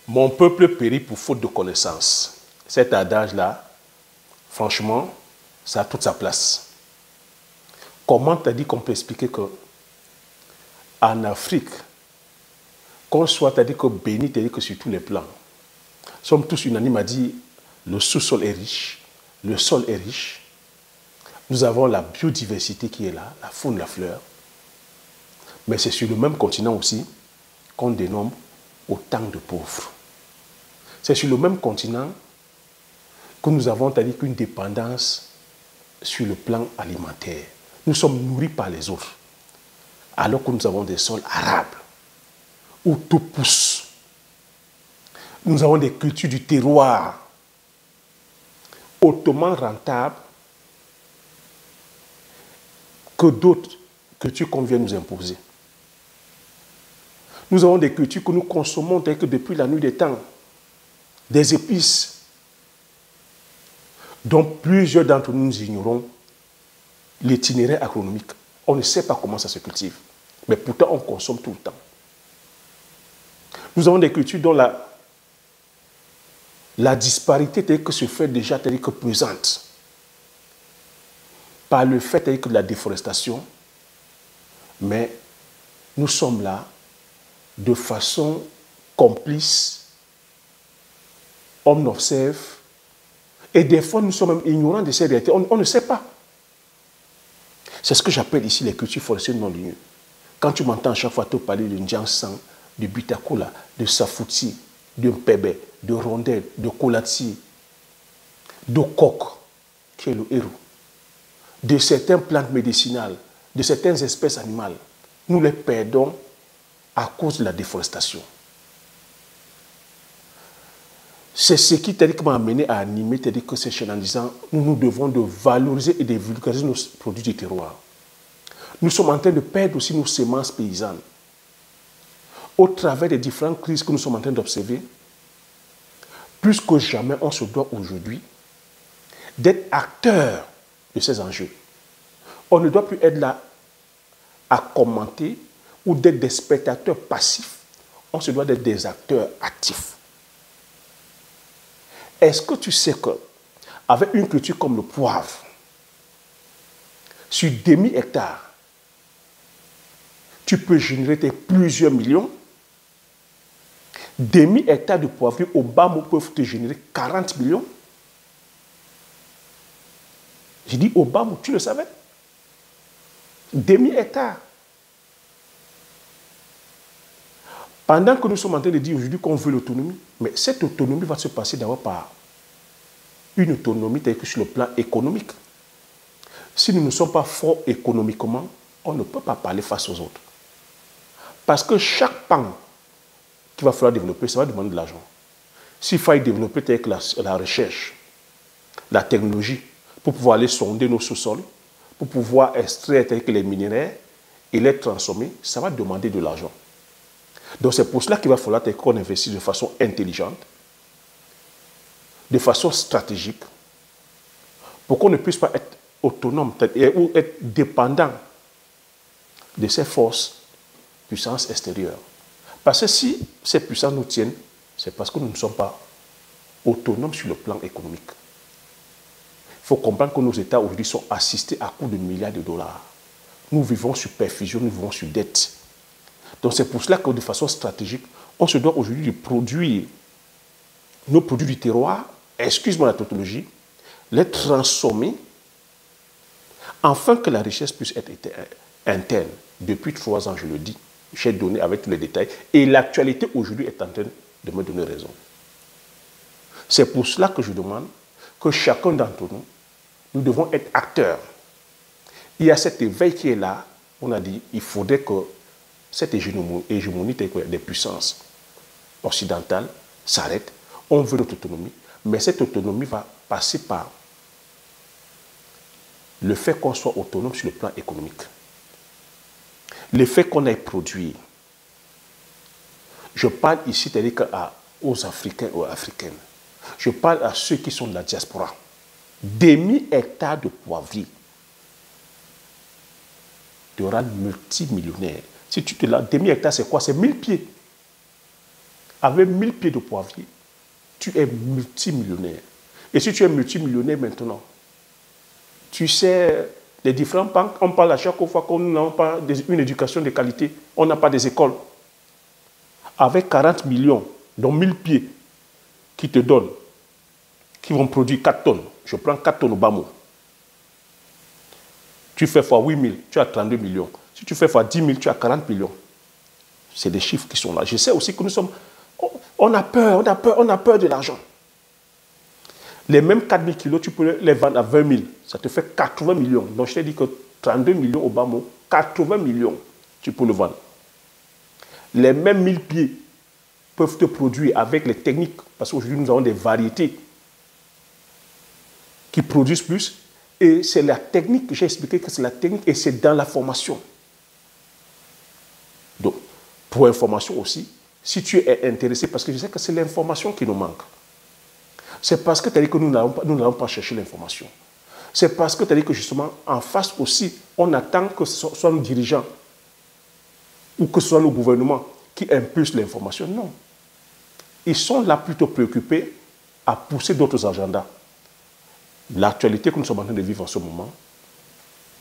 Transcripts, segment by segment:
Mon peuple périt pour faute de connaissance. Cet adage-là, franchement, ça a toute sa place. Comment t'as dit qu'on peut expliquer que en Afrique, qu'on soit, t'as dit que béni, t'as dit que sur tous les plans, sommes tous unanimes à dire le sous-sol est riche, le sol est riche, nous avons la biodiversité qui est là, la faune, la fleur, mais c'est sur le même continent aussi qu'on dénombre autant de pauvres. C'est sur le même continent que nous avons, c'est-à-dire qu'une dépendance sur le plan alimentaire. Nous sommes nourris par les autres, alors que nous avons des sols arables, où tout pousse. Nous avons des cultures du terroir, hautement rentables, que d'autres cultures qu'on vient nous imposer. Nous avons des cultures que nous consommons telles que depuis la nuit des temps, des épices, dont plusieurs d'entre nous ignorons l'itinéraire agronomique. On ne sait pas comment ça se cultive, mais pourtant on consomme tout le temps. Nous avons des cultures dont la disparité telle que se fait déjà telle que pesante par le fait telle que de la déforestation, mais nous sommes là de façon complice, on observe, et des fois nous sommes même ignorants de ces réalités, on ne sait pas. C'est ce que j'appelle ici les cultures forestières non ligneuses. Quand tu m'entends à chaque fois te parler de Ndjansan, de Bitakola, de Safouti, de Mpebe, de Rondelle, de Kolati, de Coq, qui est le héros, de certaines plantes médicinales, de certaines espèces animales, nous les perdons à cause de la déforestation. C'est ce qui m'a amené à animer que ces chaînes en disant nous devons de valoriser et de vulgariser nos produits du terroir. Nous sommes en train de perdre aussi nos semences paysannes. Au travers des différentes crises que nous sommes en train d'observer, plus que jamais, on se doit aujourd'hui d'être acteur de ces enjeux. On ne doit plus être là à commenter ou d'être des spectateurs passifs. On se doit d'être des acteurs actifs. Est-ce que tu sais qu'avec une culture comme le poivre, sur demi-hectare, tu peux générer plusieurs millions? Demi-hectare de poivrier au bas mot peuvent te générer 40 millions. J'ai dit au bas mot, tu le savais? Demi-hectare. Pendant que nous sommes en train de dire aujourd'hui qu'on veut l'autonomie, mais cette autonomie va se passer d'abord par une autonomie telle que sur le plan économique. Si nous ne sommes pas forts économiquement, on ne peut pas parler face aux autres. Parce que chaque pan qu'il va falloir développer, ça va demander de l'argent. S'il faut développer tel que la recherche, la technologie, pour pouvoir aller sonder nos sous-sols, pour pouvoir extraire tel que les minéraux et les transformer, ça va demander de l'argent. Donc c'est pour cela qu'il va falloir qu'on investisse de façon intelligente, de façon stratégique, pour qu'on ne puisse pas être autonome ou être dépendant de ces forces, puissances extérieures. Parce que si ces puissances nous tiennent, c'est parce que nous ne sommes pas autonomes sur le plan économique. Il faut comprendre que nos États aujourd'hui sont assistés à coût de milliards de dollars. Nous vivons sur perfusion, nous vivons sur dette. Donc c'est pour cela que de façon stratégique, on se doit aujourd'hui de produire nos produits du terroir, excuse-moi la tautologie, les transformer, afin que la richesse puisse être interne. Depuis 3 ans, je le dis, j'ai donné avec tous les détails, et l'actualité aujourd'hui est en train de me donner raison. C'est pour cela que je demande que chacun d'entre nous, nous devons être acteurs. Il y a cet éveil qui est là, on a dit, il faudrait que cette hégémonie des puissances occidentales s'arrête. On veut notre autonomie, mais cette autonomie va passer par le fait qu'on soit autonome sur le plan économique. Le fait qu'on aille produire. Je parle ici, c'est-à-dire aux Africains et aux Africaines. Je parle à ceux qui sont de la diaspora. Demi-hectare de poivrier. Tu auras multimillionnaire. Si tu te l'as, demi-hectare, c'est quoi? C'est 1000 pieds. avec 1000 pieds de poivrier, tu es multimillionnaire. Et si tu es multimillionnaire maintenant, tu sais, les différents banques, on parle à chaque fois qu'on n'a pas une éducation de qualité, on n'a pas des écoles. Avec 40 millions, dont 1000 pieds, qui te donnent, qui vont produire 4 tonnes. Je prends 4 tonnes au bas mot. Tu fais fois 8 000, tu as 32 millions. Si tu fais fois 10 000, tu as 40 millions. C'est des chiffres qui sont là. Je sais aussi que nous sommes... On a peur de l'argent. Les mêmes 4 000 kilos, tu peux les vendre à 20 000. Ça te fait 80 millions. Donc je t'ai dit que 32 millions au bas mot, 80 millions, tu peux le vendre. Les mêmes 1000 pieds peuvent te produire avec les techniques, parce qu'aujourd'hui nous avons des variétés qui produisent plus. Et c'est la technique que j'ai expliqué, que c'est la technique et c'est dans la formation. Donc, pour information aussi, si tu es intéressé, parce que je sais que c'est l'information qui nous manque. C'est parce que tu as dit que nous n'allons pas chercher l'information. C'est parce que tu as dit que justement, en face aussi, on attend que ce soit nos dirigeants ou que ce soit le gouvernement qui impulse l'information. Non. Ils sont là plutôt préoccupés à pousser d'autres agendas. L'actualité que nous sommes en train de vivre en ce moment,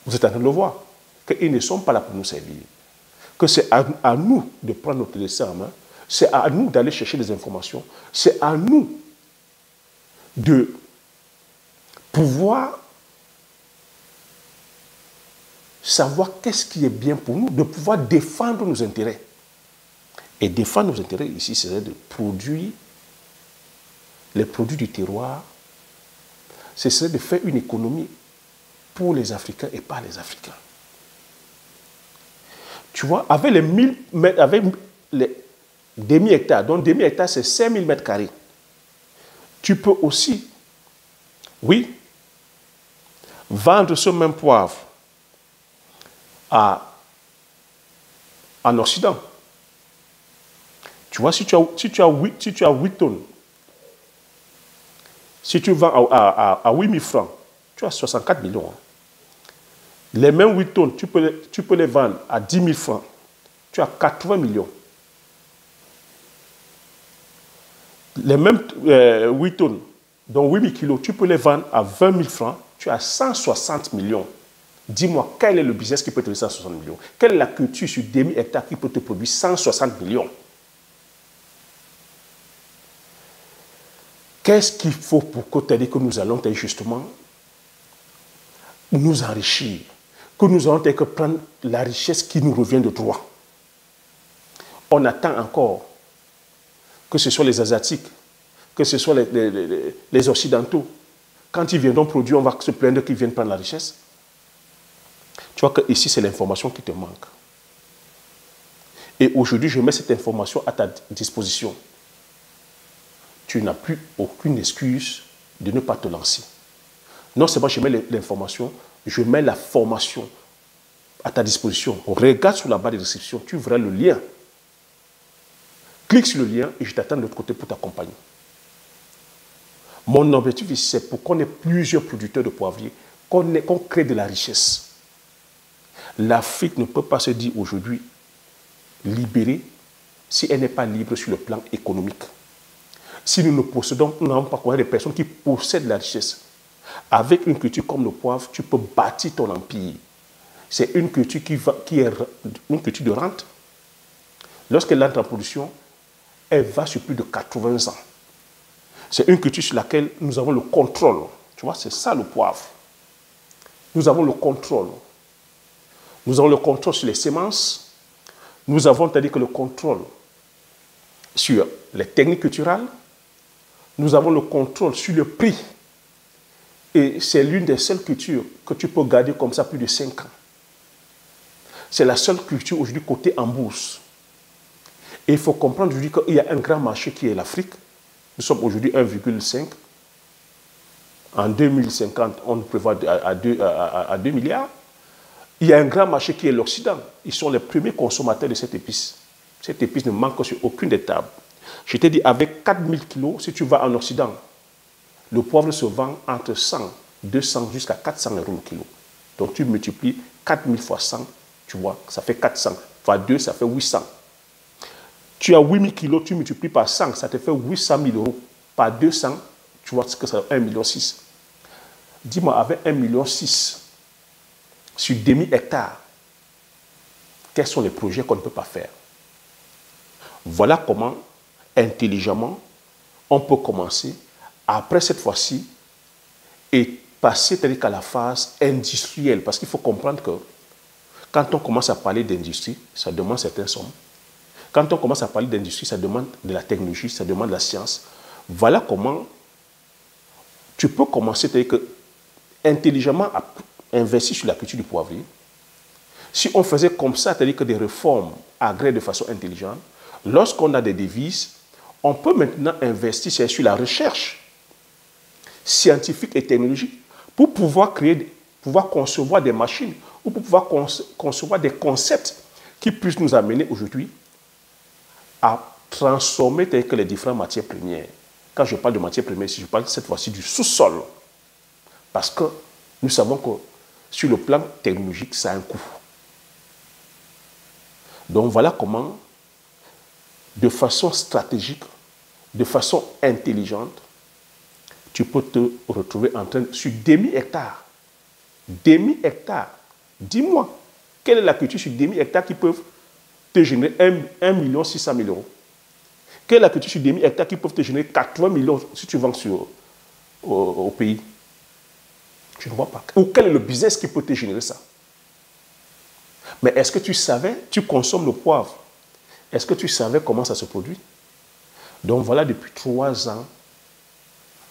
vous êtes en train de le voir, qu'ils ne sont pas là pour nous servir. Que c'est à nous de prendre notre destin en main, c'est à nous d'aller chercher des informations, c'est à nous de pouvoir savoir qu'est-ce qui est bien pour nous, de pouvoir défendre nos intérêts. Et défendre nos intérêts ici, c'est de produire les produits du terroir. Ce serait de faire une économie pour les Africains et pas les Africains. Tu vois, avec les 1000 mètres, avec les demi-hectares, donc demi-hectare c'est 5000 mètres carrés, tu peux aussi, oui, vendre ce même poivre en Occident. Tu vois, si tu as 8 tonnes, si tu vends à 8 000 francs, tu as 64 millions. Les mêmes 8 tonnes, tu peux les vendre à 10 000 francs. Tu as 80 millions. Les mêmes 8 tonnes, donc 8 000 kilos, tu peux les vendre à 20 000 francs. Tu as 160 millions. Dis-moi, quel est le business qui peut te donner 160 millions? Quelle est la culture sur demi-hectare qui peut te produire 160 millions? Qu'est-ce qu'il faut pour que nous allons justement nous enrichir, que nous allons prendre la richesse qui nous revient de droit? On attend encore que ce soit les Asiatiques, que ce soit les Occidentaux. Quand ils viendront produire, on va se plaindre qu'ils viennent prendre la richesse. Tu vois que ici, c'est l'information qui te manque. Et aujourd'hui, je mets cette information à ta disposition. Tu n'as plus aucune excuse de ne pas te lancer. Non seulement je mets l'information, je mets la formation à ta disposition. Regarde sur la barre de description, tu verras le lien. Clique sur le lien et je t'attends de l'autre côté pour t'accompagner. Mon objectif ici, c'est pour qu'on ait plusieurs producteurs de poivriers, qu'on crée de la richesse. L'Afrique ne peut pas se dire aujourd'hui libérée si elle n'est pas libre sur le plan économique. Si nous ne possédons, nous n'avons pas des personnes qui possèdent la richesse. Avec une culture comme le poivre, tu peux bâtir ton empire. C'est une culture qui est une culture de rente. Lorsqu'elle entre en production, elle va sur plus de 80 ans. C'est une culture sur laquelle nous avons le contrôle. Tu vois, c'est ça le poivre. Nous avons le contrôle. Nous avons le contrôle sur les semences. Nous avons, c'est-à-dire que le contrôle sur les techniques culturelles. Nous avons le contrôle sur le prix. Et c'est l'une des seules cultures que tu peux garder comme ça plus de 5 ans. C'est la seule culture aujourd'hui cotée en bourse. Et il faut comprendre aujourd'hui qu'il y a un grand marché qui est l'Afrique. Nous sommes aujourd'hui 1,5. En 2050, on prévoit à 2 milliards. Il y a un grand marché qui est l'Occident. Ils sont les premiers consommateurs de cette épice. Cette épice ne manque sur aucune des tables. Je t'ai dit, avec 4000 kilos, si tu vas en Occident, le poivre se vend entre 100, 200 jusqu'à 400 euros le kilo. Donc tu multiplies 4000 fois 100, tu vois, ça fait 400. Fois 2, ça fait 800. Tu as 8 000 kilos, tu multiplies par 100, ça te fait 800 000 euros. Par 200, tu vois ce que ça fait, 1,6 million. Dis-moi, avec 1,6 million sur demi-hectare, quels sont les projets qu'on ne peut pas faire? Voilà comment, intelligemment, on peut commencer, après cette fois-ci, et passer c'est-à-dire qu'à la phase industrielle. Parce qu'il faut comprendre que quand on commence à parler d'industrie, ça demande certaines sommes. Quand on commence à parler d'industrie, ça demande de la technologie, ça demande de la science. Voilà comment tu peux commencer, c'est-à-dire que intelligemment à investir sur la culture du poivrier. Si on faisait comme ça, c'est-à-dire que des réformes agraires de façon intelligente, lorsqu'on a des devises, on peut maintenant investir sur la recherche scientifique et technologique pour pouvoir concevoir des machines ou pour pouvoir concevoir des concepts qui puissent nous amener aujourd'hui à transformer les différentes matières premières. Quand je parle de matières premières, je parle cette fois-ci du sous-sol. Parce que nous savons que sur le plan technologique, ça a un coût. Donc voilà comment, de façon stratégique, de façon intelligente, tu peux te retrouver en train, sur demi-hectare. Demi-hectare. Dis-moi, quelle est la culture sur demi-hectare qui peuvent te générer 1 600 000 euros? Quelle est la culture sur demi-hectare qui peuvent te générer 80 millions si tu vends au pays? Je ne vois pas. Ou quel est le business qui peut te générer ça? Mais est-ce que tu savais, tu consommes le poivre? Est-ce que tu savais comment ça se produit? Donc voilà, depuis 3 ans,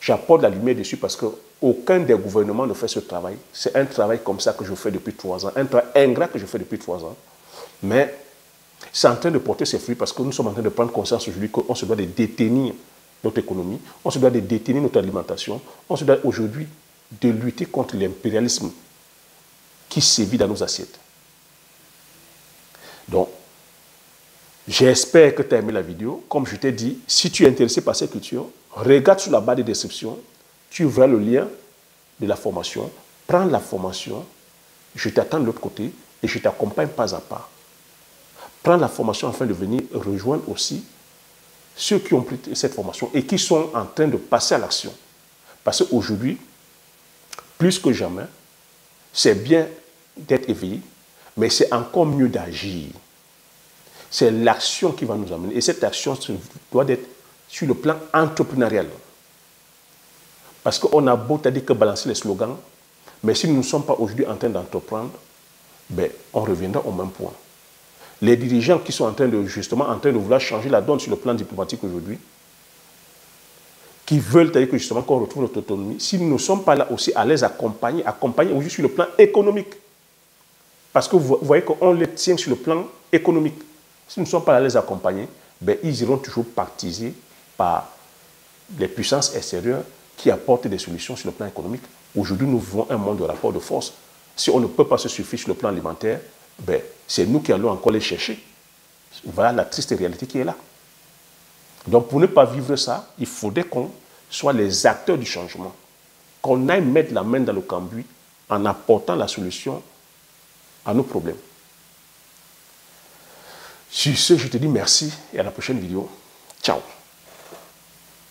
j'apporte la lumière dessus parce qu'aucun des gouvernements ne fait ce travail. C'est un travail comme ça que je fais depuis 3 ans, un travail ingrat que je fais depuis 3 ans. Mais c'est en train de porter ses fruits parce que nous sommes en train de prendre conscience aujourd'hui qu'on se doit de détenir notre économie, on se doit de détenir notre alimentation, on se doit aujourd'hui de lutter contre l'impérialisme qui sévit dans nos assiettes. Donc, j'espère que tu as aimé la vidéo. Comme je t'ai dit, si tu es intéressé par cette culture, regarde sur la barre de description, tu verras le lien de la formation, prends la formation, je t'attends de l'autre côté et je t'accompagne pas à pas. Prends la formation afin de venir rejoindre aussi ceux qui ont pris cette formation et qui sont en train de passer à l'action. Parce qu'aujourd'hui, plus que jamais, c'est bien d'être éveillé, mais c'est encore mieux d'agir. C'est l'action qui va nous amener. Et cette action doit être sur le plan entrepreneurial. Parce qu'on a beau dire que balancer les slogans, mais si nous ne sommes pas aujourd'hui en train d'entreprendre, ben, on reviendra au même point. Les dirigeants qui sont en train de vouloir changer la donne sur le plan diplomatique aujourd'hui, qui veulent dire que justement qu'on retrouve notre autonomie, si nous ne sommes pas là aussi à les accompagner aussi sur le plan économique. Parce que vous voyez qu'on les tient sur le plan économique. Si nous ne sommes pas là à les accompagner, ben, ils iront toujours partisés par les puissances extérieures qui apportent des solutions sur le plan économique. Aujourd'hui, nous vivons un monde de rapport de force. Si on ne peut pas se suffire sur le plan alimentaire, ben, c'est nous qui allons encore les chercher. Voilà la triste réalité qui est là. Donc, pour ne pas vivre ça, il faudrait qu'on soit les acteurs du changement. Qu'on aille mettre la main dans le cambouis en apportant la solution à nos problèmes. Sur ce, je te dis merci et à la prochaine vidéo. Ciao.